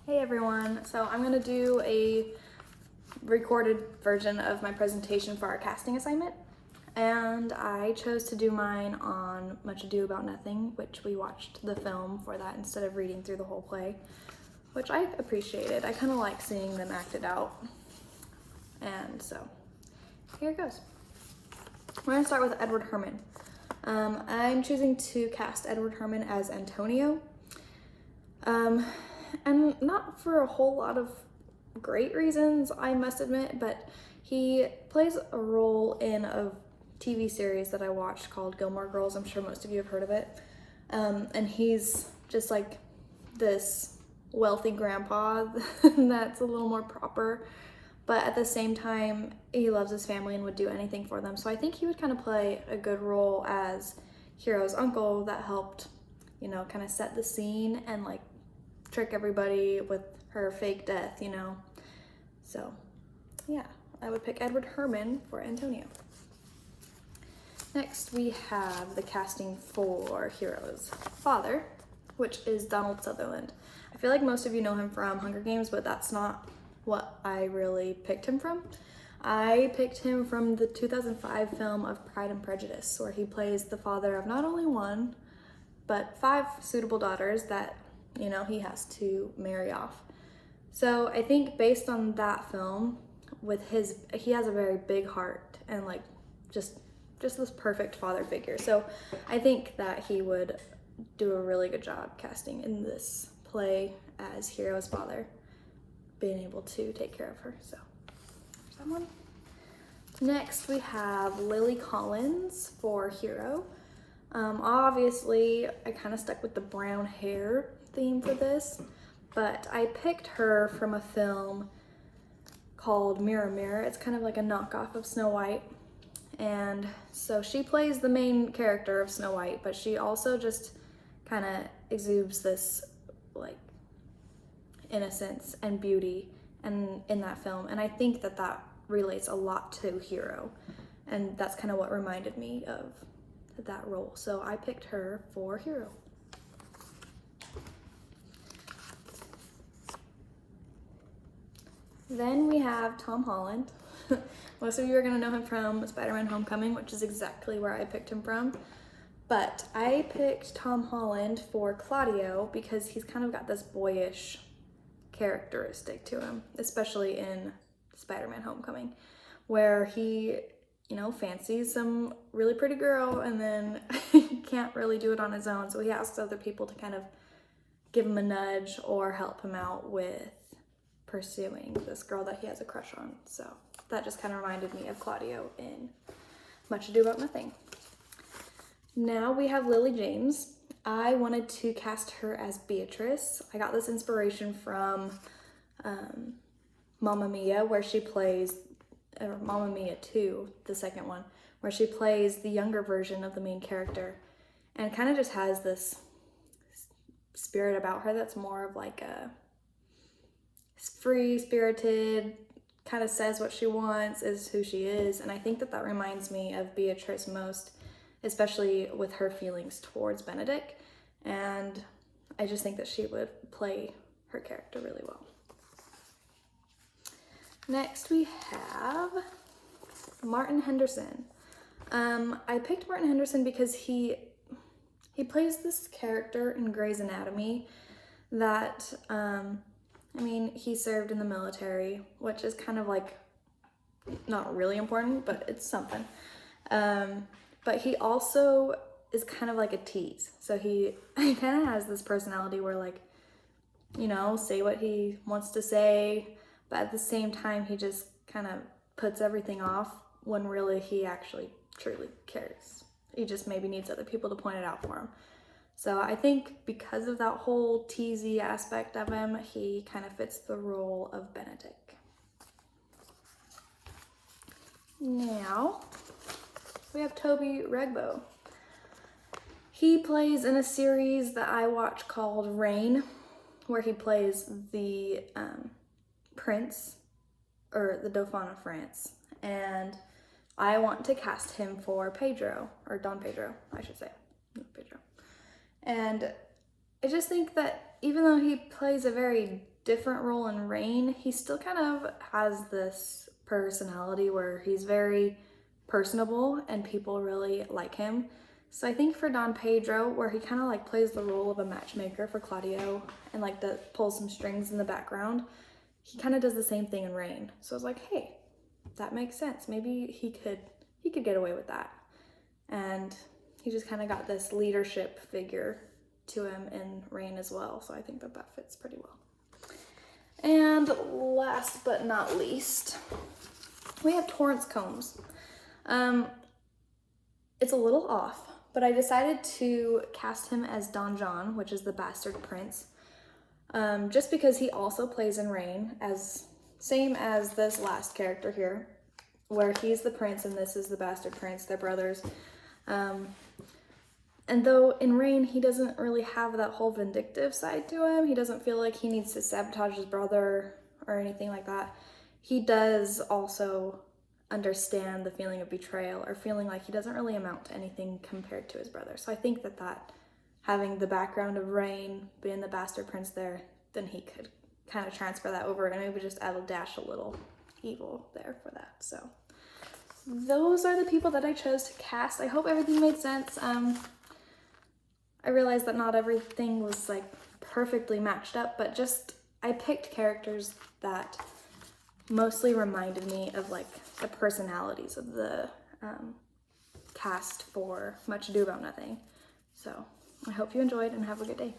Hey everyone, so I'm going to do a recorded version of my presentation for our casting assignment, and I chose to do mine on Much Ado About Nothing, which we watched the film for that instead of reading through the whole play, which I appreciated. I kind of like seeing them acted out, and so here it goes. We're going to start with Edward Herrmann. I'm choosing to cast Edward Herrmann as Antonio. And not for a whole lot of great reasons, I must admit, but he plays a role in a TV series that I watched called Gilmore Girls. I'm sure most of you have heard of it. And he's just like this wealthy grandpa that's a little more proper, but at the same time, he loves his family and would do anything for them. So I think he would kind of play a good role as Hero's uncle that helped, kind of set the scene and like trick everybody with her fake death, So, yeah, I would pick Edward Herrmann for Antonio. Next, we have the casting for Hero's father, which is Donald Sutherland. I feel like most of you know him from Hunger Games, but that's not what I really picked him from. I picked him from the 2005 film of Pride and Prejudice, where he plays the father of not only one, but 5 suitable daughters that he has to marry off. So I think based on that film, he has a very big heart and like just this perfect father figure. So I think that he would do a really good job casting in this play as Hero's father, being able to take care of her. So someone. Next we have Lily Collins for Hero. Obviously I kind of stuck with the brown hair theme for this, but I picked her from a film called Mirror Mirror. It's kind of like a knockoff of Snow White, and so she plays the main character of Snow White, but she also just kind of exudes this like innocence and beauty and in that film, and I think that relates a lot to Hero, and that's kind of what reminded me of that role. So I picked her for Hero. Then we have Tom Holland. Most of you are going to know him from Spider-Man Homecoming, which is exactly where I picked him from. But I picked Tom Holland for Claudio because he's kind of got this boyish characteristic to him, especially in Spider-Man Homecoming, where he, fancies some really pretty girl and then can't really do it on his own. So he asks other people to kind of give him a nudge or help him out with pursuing this girl that he has a crush on. So that just kind of reminded me of Claudio in Much Ado About Nothing. Now we have Lily James. I wanted to cast her as Beatrice. I got this inspiration from Mamma Mia, where she plays, or Mamma Mia 2, the second one, where she plays the younger version of the main character, and kind of just has this spirit about her that's more of like a free-spirited, kind of says what she wants, is who she is, and I think that reminds me of Beatrice most, especially with her feelings towards Benedict, and I just think that she would play her character really well. Next we have Martin Henderson. I picked Martin Henderson because he plays this character in Grey's Anatomy that, he served in the military, which is kind of like not really important, but it's something. But he also is kind of like a tease. So he kind of has this personality where like, say what he wants to say, but at the same time, he just kind of puts everything off when really he actually truly cares. He just maybe needs other people to point it out for him. So I think because of that whole teasy aspect of him, he kind of fits the role of Benedict. Now, we have Toby Regbo. He plays in a series that I watch called Reign, where he plays the Prince, or the Dauphin of France, and I want to cast him for Pedro, or Don Pedro, I should say, Pedro. And I just think that even though he plays a very different role in Rain, he still kind of has this personality where he's very personable and people really like him. So I think for Don Pedro, where he kind of like plays the role of a matchmaker for Claudio and like pulls some strings in the background, he kind of does the same thing in Rain. So I was like, hey, that makes sense. Maybe he could get away with that. And he just kind of got this leadership figure to him in Rain as well. So I think that fits pretty well. And last but not least, we have Torrance Combs. It's a little off, but I decided to cast him as Don John, which is the bastard prince, just because he also plays in Rain, same as this last character here, where he's the prince and this is the bastard prince. They're brothers. And though in Rain, he doesn't really have that whole vindictive side to him, he doesn't feel like he needs to sabotage his brother or anything like that, he does also understand the feeling of betrayal or feeling like he doesn't really amount to anything compared to his brother. So I think that having the background of Rain, being the bastard prince there, then he could kind of transfer that over and maybe just add a little evil there for that. So those are the people that I chose to cast. I hope everything made sense. I realized that not everything was like perfectly matched up, but just I picked characters that mostly reminded me of like the personalities of the cast for Much Ado About Nothing. So I hope you enjoyed and have a good day.